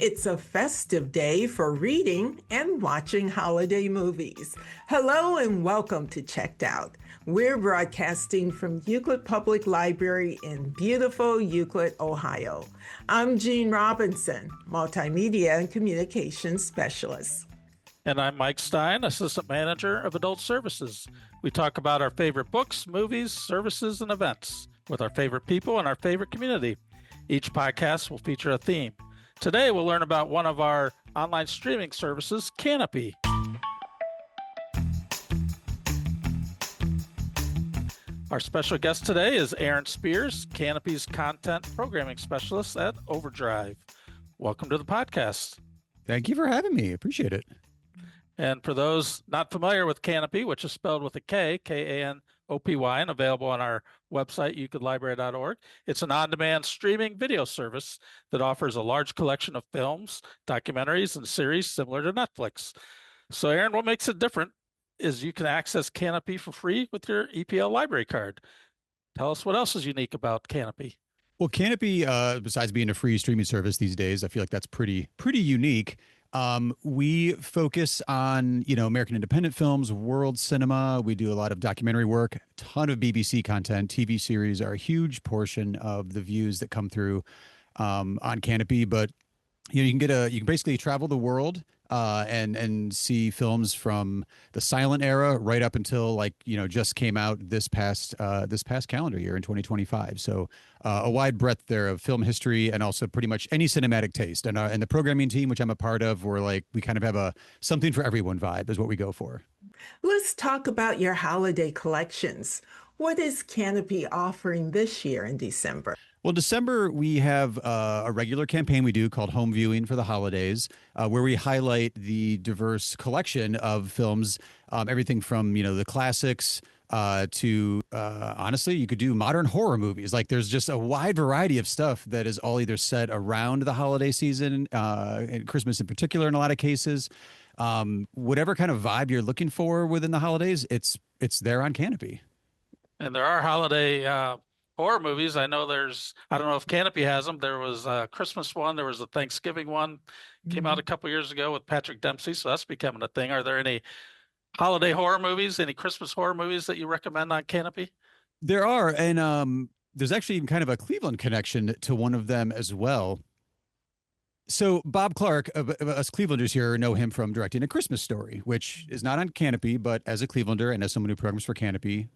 It's a festive day for reading and watching holiday movies. Hello and welcome to Checked Out. We're broadcasting from Euclid Public Library in beautiful Euclid, Ohio. I'm Jean Robinson, Multimedia and Communications Specialist. And I'm Mike Stein, Assistant Manager of Adult Services. We talk about our favorite books, movies, services, and events with our favorite people and our favorite community. Each podcast will feature a theme. Today, we'll learn about one of our online streaming services, Kanopy. Our special guest today is Aaron Spears, Kanopy's Content Programming Specialist at Overdrive. Welcome to the podcast. Thank you for having me. Appreciate it. And for those not familiar with Kanopy, which is spelled with a K, Kanopy, and available on our website, euclidlibrary.org, it's an on-demand streaming video service that offers a large collection of films, documentaries, and series similar to Netflix. So, Aaron, what makes it different is you can access Kanopy for free with your EPL library card. Tell us what else is unique about Kanopy. Well, Kanopy, besides being a free streaming service these days, I feel like that's pretty unique. We focus on, American independent films, world cinema. We do a lot of documentary work, ton of BBC content. TV series are a huge portion of the views that come through on Kanopy. But you can basically travel the world and see films from the silent era right up until just came out this past calendar year in 2025. So a wide breadth there of film history and also pretty much any cinematic taste. And the programming team, which I'm a part of, we kind of have a something for everyone vibe is what we go for. Let's talk about your holiday collections. What is Kanopy offering this year in December? Well, December, we have a regular campaign we do called Home Viewing for the Holidays, where we highlight the diverse collection of films, everything from, the classics to, honestly, you could do modern horror movies. Like there's just a wide variety of stuff that is all either set around the holiday season, and Christmas in particular in a lot of cases. Whatever kind of vibe you're looking for within the holidays, it's there on Kanopy. And there are holiday horror movies. I know I don't know if Kanopy has them. There was a Christmas one. There was a Thanksgiving one. Came out a couple years ago with Patrick Dempsey. So that's becoming a thing. Are there any holiday horror movies, any Christmas horror movies that you recommend on Kanopy? There are. And there's actually kind of a Cleveland connection to one of them as well. So Bob Clark, us Clevelanders here know him from directing A Christmas Story, which is not on Kanopy, but as a Clevelander and as someone who programs for Kanopy,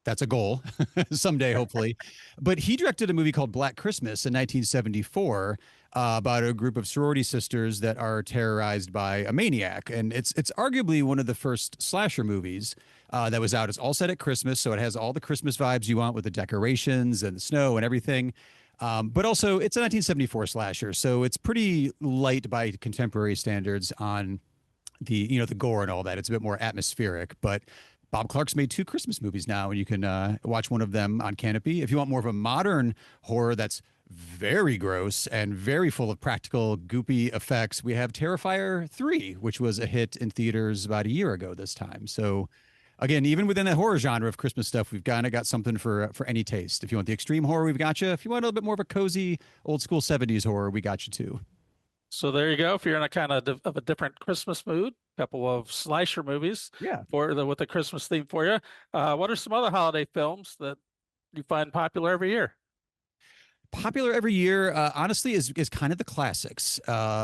that's a goal someday, hopefully. But he directed a movie called Black Christmas in 1974 about a group of sorority sisters that are terrorized by a maniac. And it's arguably one of the first slasher movies that was out. It's all set at Christmas, so it has all the Christmas vibes you want with the decorations and the snow and everything. But also, it's a 1974 slasher, so it's pretty light by contemporary standards on the gore and all that. It's a bit more atmospheric, but Bob Clark's made 2 Christmas movies now, and you can watch one of them on Kanopy. If you want more of a modern horror that's very gross and very full of practical, goopy effects, we have Terrifier 3, which was a hit in theaters about a year ago this time. So, again, even within the horror genre of Christmas stuff, we've kind of got something for any taste. If you want the extreme horror, we've got you. If you want a little bit more of a cozy, old-school 70s horror, we got you too. So there you go. If you're in a kind of a different Christmas mood, a couple of slasher movies with a Christmas theme for you. What are some other holiday films that you find popular every year? Popular every year, honestly, is kind of the classics,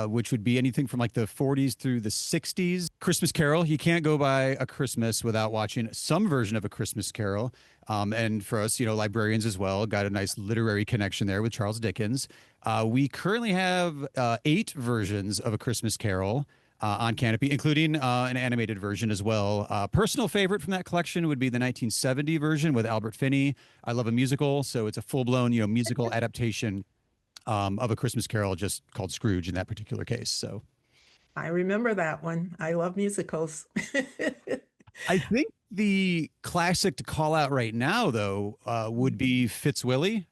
which would be anything from like the 40s through the 60s. Christmas Carol, you can't go by a Christmas without watching some version of A Christmas Carol. And for us, librarians as well, got a nice literary connection there with Charles Dickens. We currently have 8 versions of A Christmas Carol on Kanopy, including an animated version as well. Personal favorite from that collection would be the 1970 version with Albert Finney. I love a musical, so it's a full-blown, musical adaptation of A Christmas Carol, just called Scrooge in that particular case. So, I remember that one. I love musicals. I think the classic to call out right now, though, would be Fitzwilly.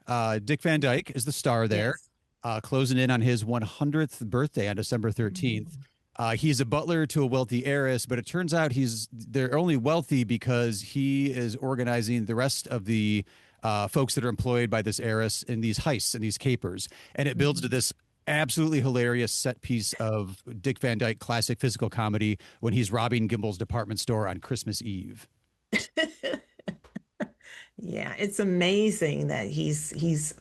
Dick Van Dyke is the star there, closing in on his 100th birthday on December 13th. He's a butler to a wealthy heiress, but it turns out they're only wealthy because he is organizing the rest of the folks that are employed by this heiress in these heists and these capers. And it builds to this absolutely hilarious set piece of Dick Van Dyke classic physical comedy when he's robbing Gimbel's department store on Christmas Eve. Yeah, it's amazing that he's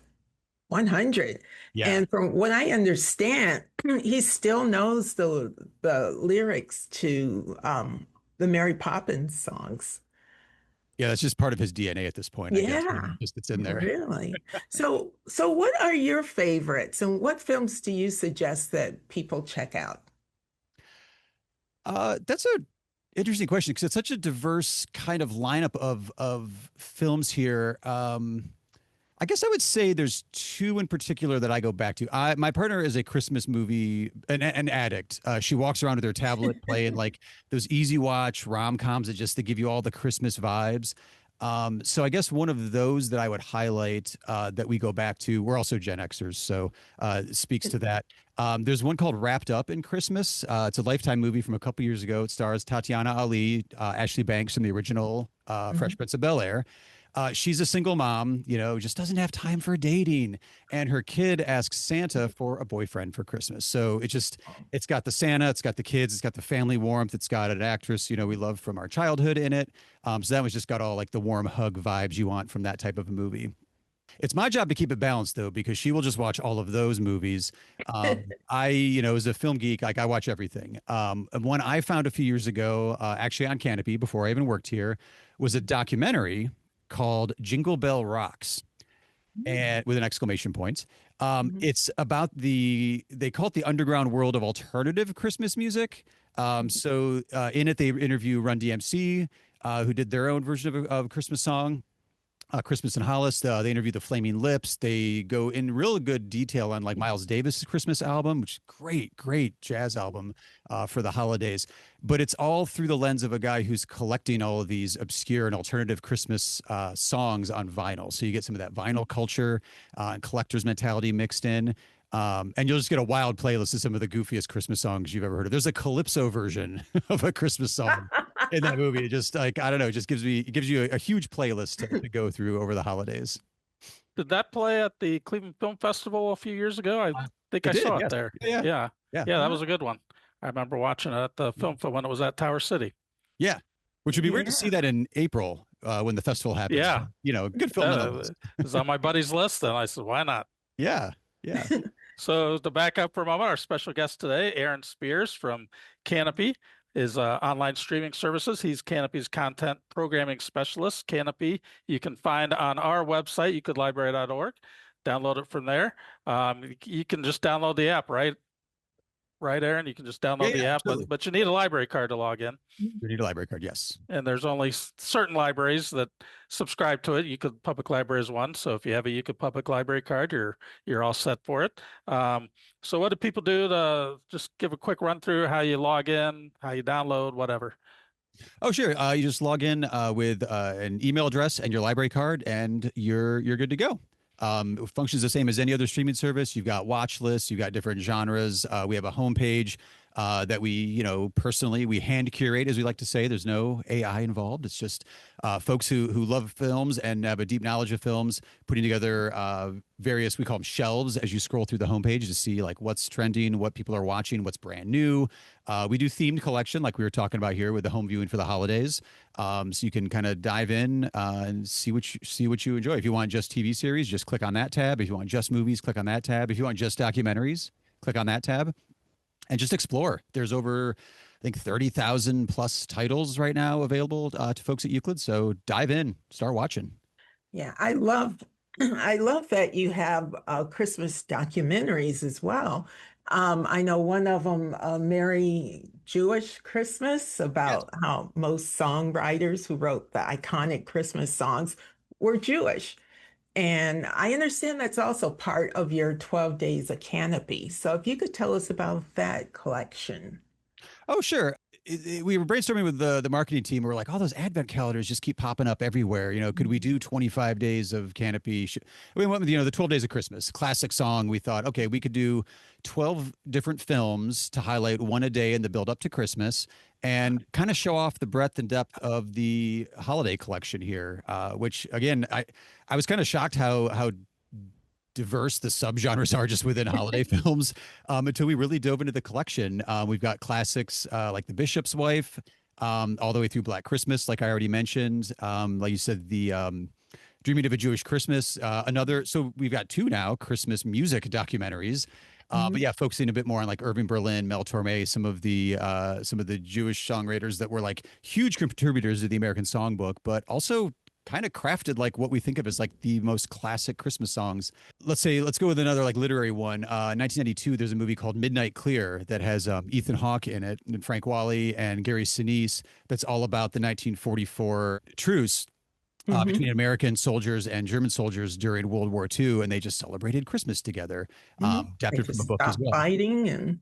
100. Yeah. And from what I understand, he still knows the lyrics to the Mary Poppins songs. Yeah, that's just part of his DNA at this point, I guess. Yeah, Just it's in there. really. So what are your favorites and what films do you suggest that people check out? That's a interesting question because it's such a diverse kind of lineup of films here. I guess I would say there's two in particular that I go back to. My partner is a Christmas movie an addict. She walks around with her tablet playing like those easy watch rom-coms that just to give you all the Christmas vibes. So I guess one of those that I would highlight that we go back to. We're also Gen Xers, so it speaks to that. There's one called Wrapped Up in Christmas. It's a Lifetime movie from a couple years ago. It stars Tatiana Ali, Ashley Banks from the original Fresh Mhm. Prince of Bel-Air. She's a single mom, just doesn't have time for dating. And her kid asks Santa for a boyfriend for Christmas. So it's got the Santa, it's got the kids, it's got the family warmth, it's got an actress, we love from our childhood in it. So that was just got all like the warm hug vibes you want from that type of a movie. It's my job to keep it balanced though, because she will just watch all of those movies. As a film geek, like I watch everything. And one I found a few years ago, actually on Kanopy before I even worked here, was a documentary called Jingle Bell Rocks, and with an exclamation point. Mhm. It's about they call it the underground world of alternative Christmas music. In it, they interview Run DMC, who did their own version of a Christmas song, Christmas in Hollis. They interview the Flaming Lips. They go in real good detail on like Miles Davis's Christmas album, which is great jazz album for the holidays. But it's all through the lens of a guy who's collecting all of these obscure and alternative Christmas songs on vinyl. So you get some of that vinyl culture and collector's mentality mixed in. And you'll just get a wild playlist of some of the goofiest Christmas songs you've ever heard of. There's a calypso version of a Christmas song in that movie. It just like, I don't know, it just gives you a huge playlist to go through over the holidays. Did that play at the Cleveland Film Festival a few years ago? I think It I did, saw it yes. there. Yeah. Yeah. Yeah. Yeah, that was a good one. I remember watching it at the film when it was at Tower City. Yeah. Which would be weird to Yeah. see that in April when the festival happens. Yeah. Good film nonetheless. It was on my buddy's list, and I said, why not? Yeah. Yeah. So to back up for a moment, our special guest today, Aaron Spears from Kanopy, is online streaming services. He's Kanopy's content programming specialist. Kanopy, you can find on our website, youcoullibrary.org. Download it from there. You can just download the app, right? Right, Aaron? You can just download the app, but you need a library card to log in. You need a library card, yes. And there's only certain libraries that subscribe to it. Euclid Public Library is one. So if you have a Euclid Public Library card, you're all set for it. So what do people do to just give a quick run through how you log in, how you download, whatever? Oh, sure. You just log in with an email address and your library card, and you're good to go. It functions the same as any other streaming service. You've got watch lists, you've got different genres. We have a homepage that we, personally, we hand curate, as we like to say. There's no AI involved. It's just folks who love films and have a deep knowledge of films putting together various, we call them shelves, as you scroll through the homepage to see like what's trending, what people are watching, what's brand new. We do themed collection, like we were talking about here with the home viewing for the holidays. So you can kind of dive in and see what you enjoy. If you want just TV series, just click on that tab. If you want just movies, click on that tab. If you want just documentaries, click on that tab and just explore. There's over, I think, 30,000 plus titles right now available to folks at Euclid. So dive in, start watching. Yeah, I love I love that you have Christmas documentaries as well. I know one of them, Merry Jewish Christmas, Yes. about how most songwriters who wrote the iconic Christmas songs were Jewish. And I understand that's also part of your 12 Days of Canopy. So if you could tell us about that collection. Oh, sure. We were brainstorming with the marketing team. We're like, all those advent calendars just keep popping up everywhere. Could we do 25 days of Canopy? We went with, the 12 Days of Christmas, classic song. We thought, okay, we could do 12 different films to highlight one a day in the build up to Christmas and kind of show off the breadth and depth of the holiday collection here, which again, I was kind of shocked how diverse the subgenres are just within holiday films, until we really dove into the collection. We've got classics like The Bishop's Wife, all the way through Black Christmas, like I already mentioned. Like you said, the Dreaming of a Jewish Christmas, another. So we've got two now Christmas music documentaries. But yeah, focusing a bit more on like Irving Berlin, Mel Torme, some of the Jewish songwriters that were like huge contributors to the American Songbook, but also kind of crafted like what we think of as like the most classic Christmas songs. Let's go with another like literary one. 1992, there's a movie called Midnight Clear that has Ethan Hawke in it, and Frank Whaley and Gary Sinise. That's all about the 1944 truce between American soldiers and German soldiers during World War II, and they just celebrated Christmas together. Adapted from a book as well. Fighting and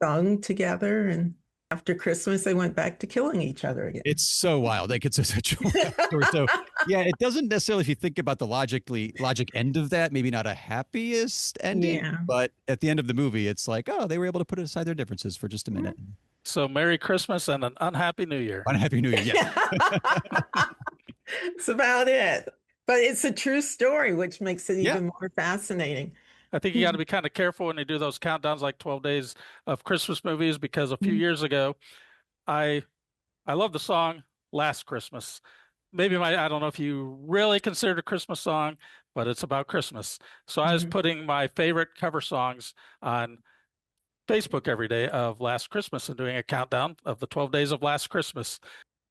sung together, and after Christmas they went back to killing each other again. It's so wild. Like it's such a wild story. So yeah, it doesn't necessarily, if you think about the logic end of that, maybe not a happiest ending, but at the end of the movie, it's like, oh, they were able to put aside their differences for just a minute. So Merry Christmas and an unhappy New Year. Unhappy New Year, yes. That's about it. But it's a true story, which makes it even more fascinating. I think you got to be kind of careful when you do those countdowns, like 12 days of Christmas movies, because a few years ago, I love the song Last Christmas. Maybe I don't know if you really consider it a Christmas song, but it's about Christmas. So I was putting my favorite cover songs on Facebook every day of Last Christmas and doing a countdown of the 12 days of Last Christmas.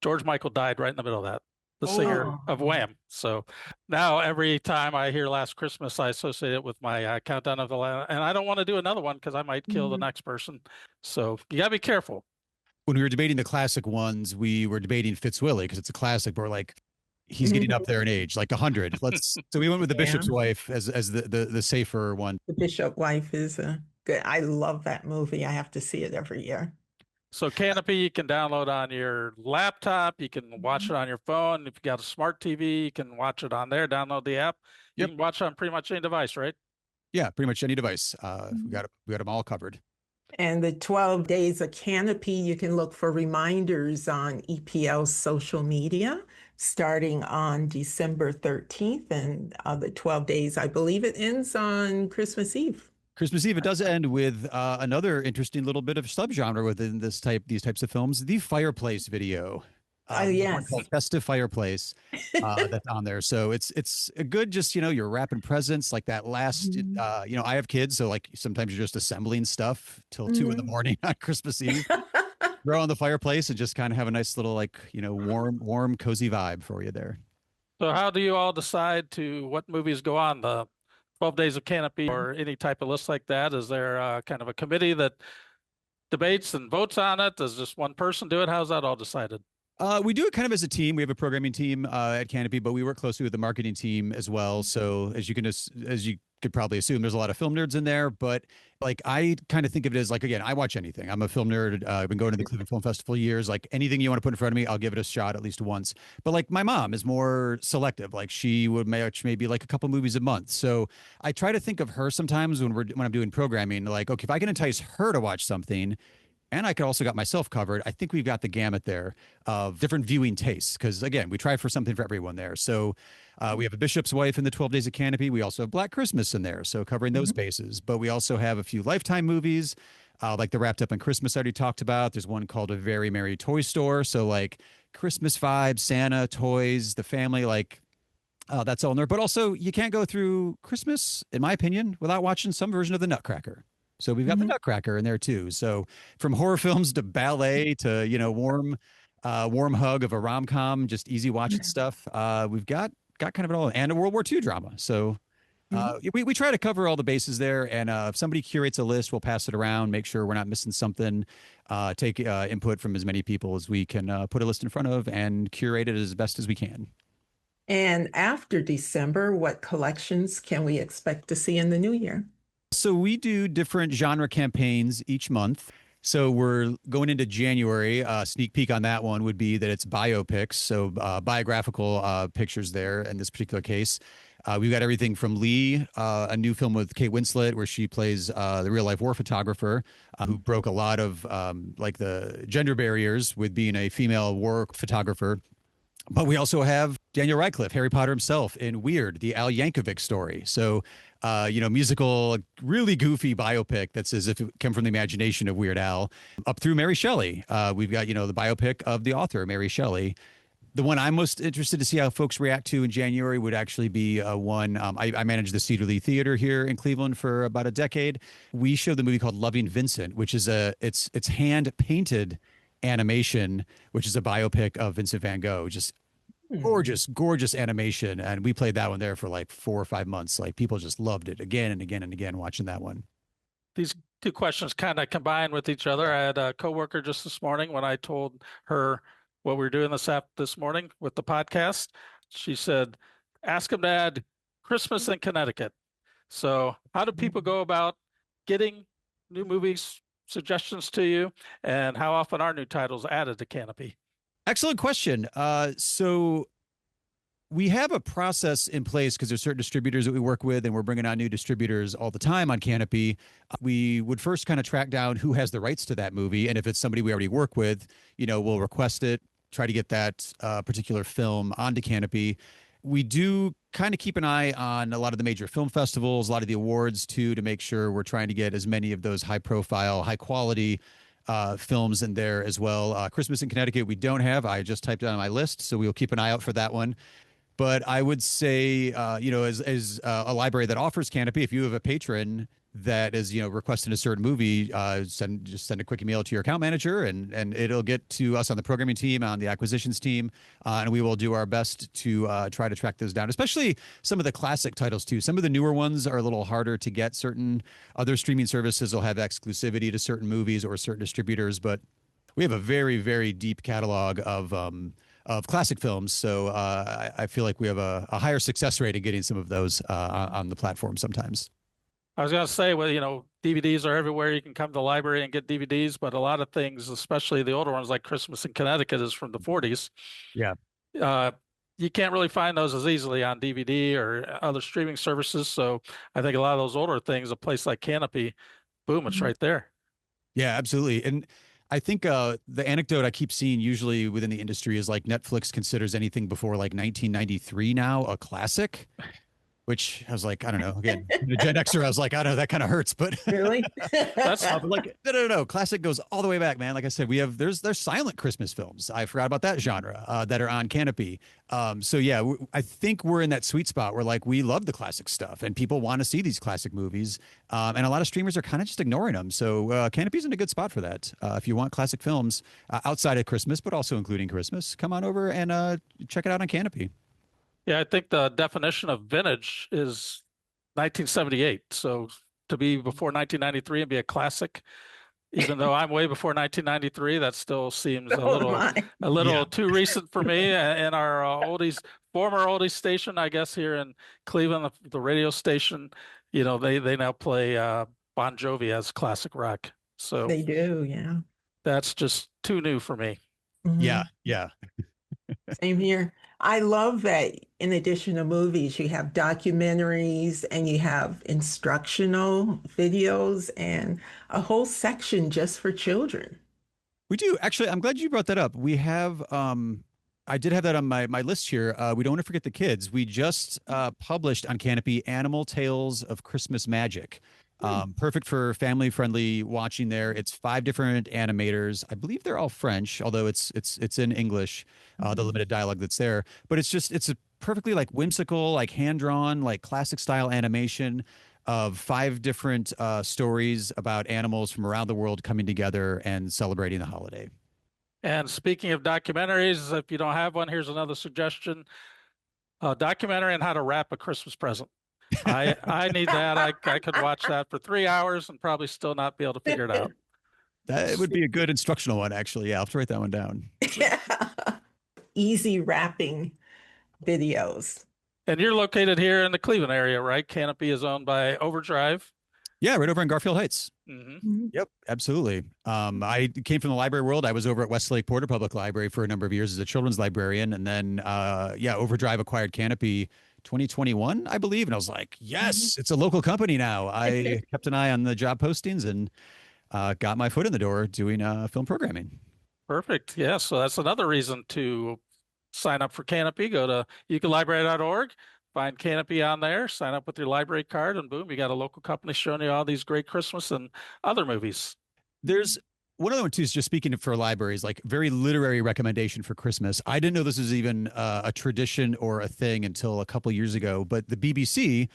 George Michael died right in the middle of that, the singer of Wham. So now every time I hear Last Christmas, I associate it with my countdown of the last, and I don't want to do another one because I might kill the next person. So you gotta be careful. When we were debating the classic ones, we were debating Fitzwillie because it's a classic, but we're like, he's getting up there in age, like 100. So we went with The Bishop's Wife as the safer one. The Bishop's Wife is good. I love that movie. I have to see it every year. So Kanopy, you can download on your laptop. You can watch it on your phone. If you got a smart TV, you can watch it on there. Download the app. You can watch it on pretty much any device, right? Yeah, pretty much any device. We got them all covered. And the 12 days of Kanopy, you can look for reminders on EPL's social media starting on December 13th. And the 12 days, I believe it ends on Christmas Eve. Christmas Eve. It does end with another interesting little bit of subgenre within these types of films, the fireplace video. Yes, called Festive Fireplace that's on there. So it's a good, just, you're wrapping presents like that last, I have kids. So like sometimes you're just assembling stuff till 2 in the morning on Christmas Eve, throw on the fireplace and just kind of have a nice little, like, warm, cozy vibe for you there. So how do you all decide what movies go on the 12 days of Kanopy or any type of list like that? Is there kind of a committee that debates and votes on it? Does just one person do it? How's that all decided? We do it kind of as a team. We have a programming team at Kanopy, but we work closely with the marketing team as well. So as you could probably assume, there's a lot of film nerds in there. But like I kind of think of it as like, again, I watch anything. I'm a film nerd. I've been going to the Cleveland Film Festival years. Like anything you want to put in front of me, I'll give it a shot at least once. But like my mom is more selective. Like she would watch maybe like a couple movies a month. So I try to think of her sometimes when I'm doing programming. Like, okay, if I can entice her to watch something, and I could also got myself covered, I think we've got the gamut there of different viewing tastes. Because again, we try for something for everyone there. So we have A Bishop's Wife in the 12 Days of Kanopy. We also have Black Christmas in there, so covering those bases. But we also have a few Lifetime movies, like the Wrapped Up in Christmas I already talked about. There's one called A Very Merry Toy Store. So like Christmas vibes, Santa, toys, the family, like that's all in there. But also you can't go through Christmas, in my opinion, without watching some version of the Nutcracker. So we've got the Nutcracker in there too. So from horror films to ballet to, warm hug of a rom-com, just easy watching stuff. We've got kind of it all, and a World War II drama. So we try to cover all the bases there. And if somebody curates a list, we'll pass it around, make sure we're not missing something, take input from as many people as we can put a list in front of and curate it as best as we can. And after December, what collections can we expect to see in the new year? So we do different genre campaigns each month. So we're going into January. Sneak peek on that one would be that it's biopics, so biographical pictures there in this particular case. We've got everything from Lee, a new film with Kate Winslet, where she plays the real-life war photographer who broke a lot of like the gender barriers with being a female war photographer. But we also have Daniel Radcliffe, Harry Potter himself, in Weird, the Al Yankovic story. So, musical, really goofy biopic that's as if it came from the imagination of Weird Al, up through Mary Shelley. We've got, the biopic of the author, Mary Shelley. The one I'm most interested to see how folks react to in January would actually be one. I managed the Cedar Lee Theater here in Cleveland for about a decade. We showed the movie called Loving Vincent, which is it's hand painted animation, which is a biopic of Vincent van Gogh. Just gorgeous, gorgeous animation. And we played that one there for like 4 or 5 months. Like people just loved it again and again and again watching that one. These two questions kind of combine with each other. I had a coworker just this morning when I told her what we were doing this morning with the podcast. She said, ask them to add Christmas in Connecticut. So how do people go about getting new movies suggestions to you, and how often are new titles added to Kanopy? Excellent question. So we have a process in place because there's certain distributors that we work with, and we're bringing on new distributors all the time on Kanopy. We would first kind of track down who has the rights to that movie, and if it's somebody we already work with, we'll request it, try to get that particular film onto Kanopy. We do kind of keep an eye on a lot of the major film festivals, a lot of the awards too, to make sure we're trying to get as many of those high profile, high quality films in there as well. Christmas in Connecticut, we don't have. I just typed it on my list, so we'll keep an eye out for that one. But I would say, as a library that offers Kanopy, if you have a patron that is, requesting a certain movie, just send a quick email to your account manager, and it'll get to us on the programming team, on the acquisitions team, and we will do our best to try to track those down, especially some of the classic titles too. Some of the newer ones are a little harder to get. Certain other streaming services will have exclusivity to certain movies or certain distributors, but we have a very, very deep catalog of classic films. So I feel like we have a higher success rate in getting some of those on the platform sometimes. I was going to say, well, DVDs are everywhere. You can come to the library and get DVDs, but a lot of things, especially the older ones like Christmas in Connecticut is from the 40s. Yeah. You can't really find those as easily on DVD or other streaming services. So I think a lot of those older things, a place like Kanopy, boom, it's right there. Yeah, absolutely. And I think the anecdote I keep seeing usually within the industry is like Netflix considers anything before like 1993 now a classic, which I was like, I don't know. Again, the Gen Xer, I was like, I don't know, that kind of hurts, but Really? that's like no. Classic goes all the way back, man. Like I said, there's silent Christmas films. I forgot about that genre that are on Kanopy. So yeah, I think we're in that sweet spot where like we love the classic stuff and people want to see these classic movies, and a lot of streamers are kind of just ignoring them. So Kanopy's in a good spot for that. If you want classic films outside of Christmas, but also including Christmas, come on over and check it out on Kanopy. Yeah, I think the definition of vintage is 1978. So to be before 1993 and be a classic, even though I'm way before 1993, that still seems a little too recent for me. And our former oldies station, I guess, here in Cleveland, the radio station, they now play Bon Jovi as classic rock. So They do, yeah. that's just too new for me. Yeah, yeah. Same here. I love that in addition to movies, you have documentaries and you have instructional videos and a whole section just for children. We do. Actually, I'm glad you brought that up. We have, I did have that on my list here. We don't want to forget the kids. We just published on Kanopy Animal Tales of Christmas Magic. Perfect for family-friendly watching there. It's 5 different animators. I believe they're all French, although it's in English, the limited dialogue that's there. But it's a perfectly like whimsical, like hand-drawn, like classic style animation of 5 different stories about animals from around the world coming together and celebrating the holiday. And speaking of documentaries, if you don't have one, here's another suggestion. A documentary on how to wrap a Christmas present. I need that. I could watch that for 3 hours and probably still not be able to figure it out. That would be a good instructional one, actually. Yeah, I'll have to write that one down. Yeah. Easy wrapping videos. And you're located here in the Cleveland area, right? Kanopy is owned by Overdrive. Yeah, right over in Garfield Heights. Mm-hmm. Yep, absolutely. I came from the library world. I was over at Westlake Porter Public Library for a number of years as a children's librarian. And then, Overdrive acquired Kanopy 2021, I believe. And I was like, yes, it's a local company now. I kept an eye on the job postings and got my foot in the door doing film programming. Perfect. Yeah. So that's another reason to sign up for Kanopy, go to youcould-library.org, find Kanopy on there, sign up with your library card, and boom, you got a local company showing you all these great Christmas and other movies. There's one other one too, is just speaking for libraries, like very literary recommendation for Christmas. I didn't know this was even a tradition or a thing until a couple years ago, but the BBC,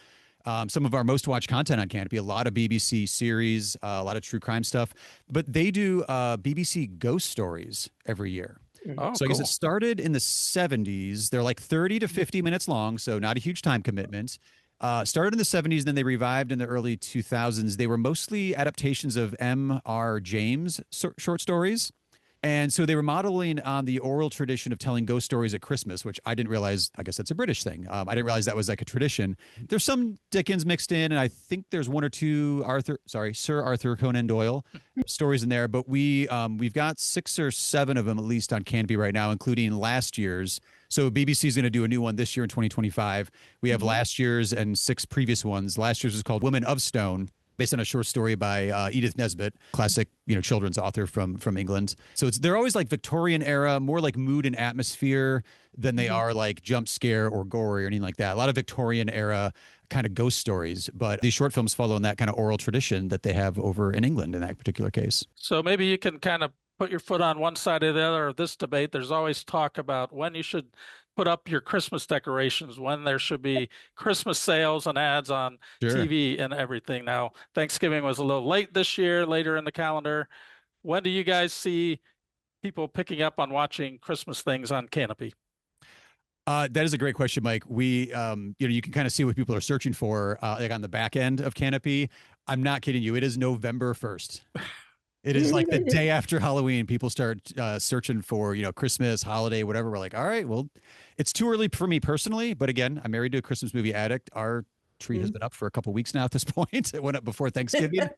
some of our most watched content on Kanopy, a lot of BBC series, a lot of true crime stuff, but they do BBC ghost stories every year. Oh, so I guess it started in the 70s. They're like 30 to 50 minutes long, so not a huge time commitment. Started in the 70s, then they revived in the early 2000s. They were mostly adaptations of M.R. James short stories. And so they were modeling on the oral tradition of telling ghost stories at Christmas, which I didn't realize. I guess that's a British thing. I didn't realize that was like a tradition. There's some Dickens mixed in, and I think there's one or two Sir Arthur Conan Doyle stories in there. But we've got 6 or 7 of them at least on Kanopy right now, including last year's. So BBC is going to do a new one this year in 2025. We have last year's and 6 previous ones. Last year's was called Women of Stone, based on a short story by Edith Nesbit, classic, children's author from England. So they're always like Victorian era, more like mood and atmosphere than they are like jump scare or gory or anything like that. A lot of Victorian era kind of ghost stories, but these short films follow in that kind of oral tradition that they have over in England in that particular case. So maybe you can kind of put your foot on one side or the other of this debate. There's always talk about when you should put up your Christmas decorations, when there should be Christmas sales and ads on TV and everything. Now, Thanksgiving was a little late this year, later in the calendar. When do you guys see people picking up on watching Christmas things on Kanopy? That is a great question, Mike. We, you can kind of see what people are searching for, like on the back end of Kanopy. I'm not kidding you. It is November 1st. It is like the day after Halloween. People start searching for, Christmas, holiday, whatever. We're like, all right, well, it's too early for me personally. But again, I'm married to a Christmas movie addict. Our tree has been up for a couple of weeks now at this point. It went up before Thanksgiving.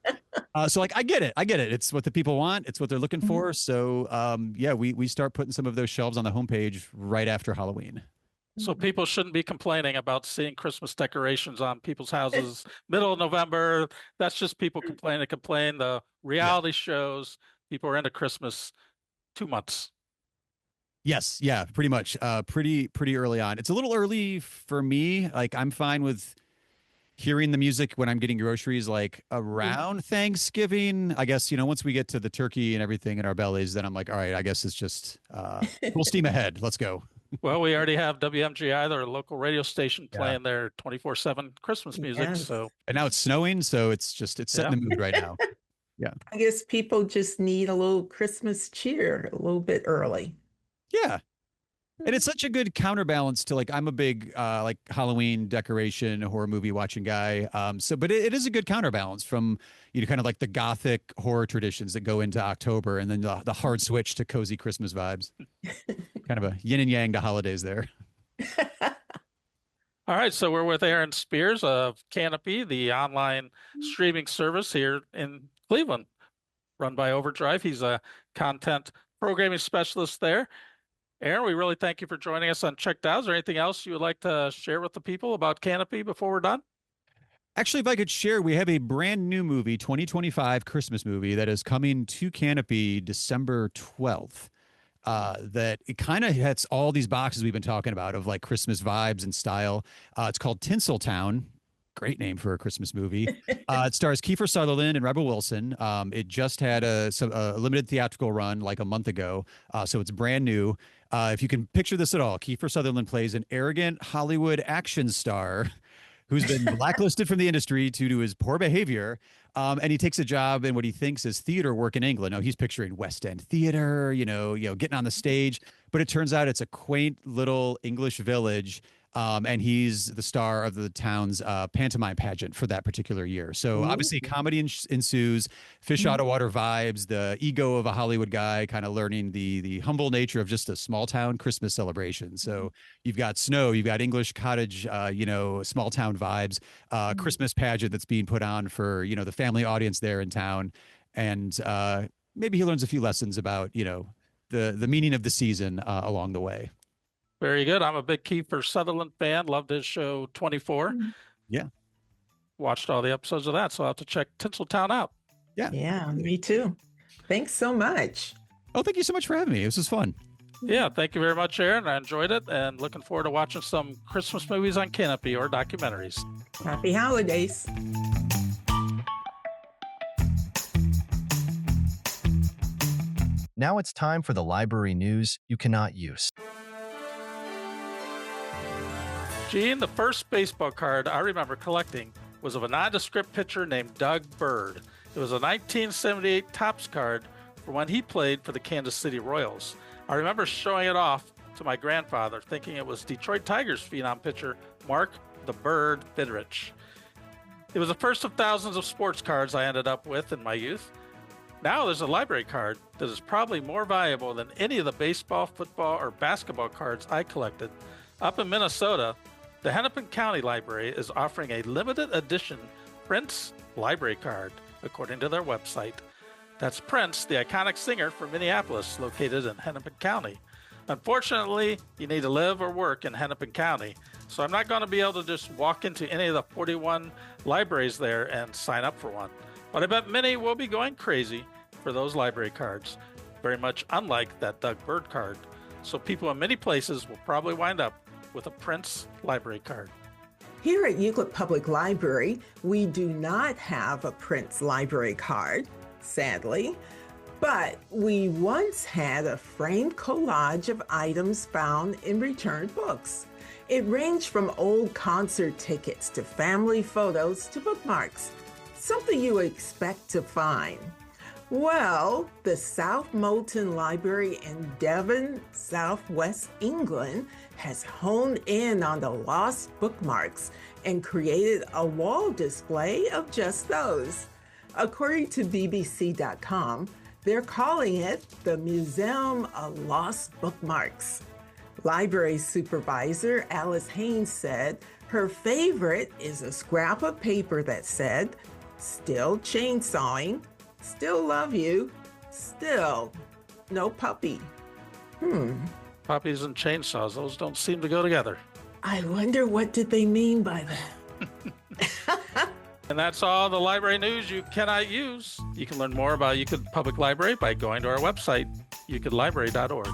So like, I get it. It's what the people want. It's what they're looking for. So we start putting some of those shelves on the homepage right after Halloween. So people shouldn't be complaining about seeing Christmas decorations on people's houses middle of November. That's just people complaining. The reality shows, people are into Christmas 2 months. Yes, yeah, pretty much. Pretty early on. It's a little early for me. Like I'm fine with hearing the music when I'm getting groceries, like around Thanksgiving. I guess, once we get to the turkey and everything in our bellies, then I'm like, all right, I guess it's just full steam ahead. Let's go. Well, we already have WMGI, their local radio station, playing their 24/7 Christmas music. Yes. So, and now it's snowing, so it's setting the mood right now. Yeah. I guess people just need a little Christmas cheer a little bit early. Yeah. And it's such a good counterbalance to, like, I'm a big like Halloween decoration horror movie watching guy. But it is a good counterbalance from, kind of like the gothic horror traditions that go into October, and then the hard switch to cozy Christmas vibes. Kind of a yin and yang to holidays there. all right. So we're with Aaron Spears of Kanopy, the online streaming service here in Cleveland, run by Overdrive. He's a content programming specialist there. Aaron, we really thank you for joining us on Checked Out. Is there anything else you would like to share with the people about Kanopy before we're done? Actually, if I could share, we have a brand new movie, 2025 Christmas movie that is coming to Kanopy December 12th. That it kind of hits all these boxes we've been talking about of like Christmas vibes and style. It's called Tinseltown. Great name for a Christmas movie. It stars Kiefer Sutherland and Rebel Wilson. It just had a limited theatrical run like a month ago, so it's brand new. If you can picture this at all, Kiefer Sutherland plays an arrogant Hollywood action star who's been blacklisted from the industry due to his poor behavior. And he takes a job in what he thinks is theater work in England. Now he's picturing West End theater, getting on the stage, but it turns out it's a quaint little English village. And he's the star of the town's pantomime pageant for that particular year. So obviously comedy ensues, fish out of water vibes, the ego of a Hollywood guy kind of learning the humble nature of just a small town Christmas celebration. So you've got snow, you've got English cottage, small town vibes, Christmas pageant that's being put on for, the family audience there in town. And maybe he learns a few lessons about, the meaning of the season along the way. Very good. I'm a big Kiefer Sutherland fan. Loved his show 24. Yeah. Watched all the episodes of that, so I'll have to check Tinseltown out. Yeah, me too. Thanks so much. Oh, thank you so much for having me. This was fun. Yeah, thank you very much, Aaron. I enjoyed it and looking forward to watching some Christmas movies on Kanopy or documentaries. Happy holidays. Now it's time for the library news you cannot use. Gene, the first baseball card I remember collecting was of a nondescript pitcher named Doug Bird. It was a 1978 Topps card for when he played for the Kansas City Royals. I remember showing it off to my grandfather, thinking it was Detroit Tigers phenom pitcher Mark the Bird Fidrich. It was the first of thousands of sports cards I ended up with in my youth. Now there's a library card that is probably more valuable than any of the baseball, football, or basketball cards I collected. Up in Minnesota, the Hennepin County Library is offering a limited edition Prince library card, according to their website. That's Prince, the iconic singer from Minneapolis, located in Hennepin County. Unfortunately, you need to live or work in Hennepin County, so I'm not going to be able to just walk into any of the 41 libraries there and sign up for one. But I bet many will be going crazy for those library cards, very much unlike that Doug Bird card. So people in many places will probably wind up with a Prince library card. Here at Euclid Public Library, we do not have a Prince library card, sadly, but we once had a framed collage of items found in returned books. It ranged from old concert tickets to family photos to bookmarks, something you expect to find. Well, the South Molton Library in Devon, Southwest England, has honed in on the lost bookmarks and created a wall display of just those. According to BBC.com, they're calling it the Museum of Lost Bookmarks. Library supervisor Alice Haynes said her favorite is a scrap of paper that said, "Still chainsawing, still love you, still no puppy." Puppies and chainsaws, those don't seem to go together. I wonder what did they mean by that? And that's all the library news you cannot use. You can learn more about Euclid Public Library by going to our website, euclidlibrary.org.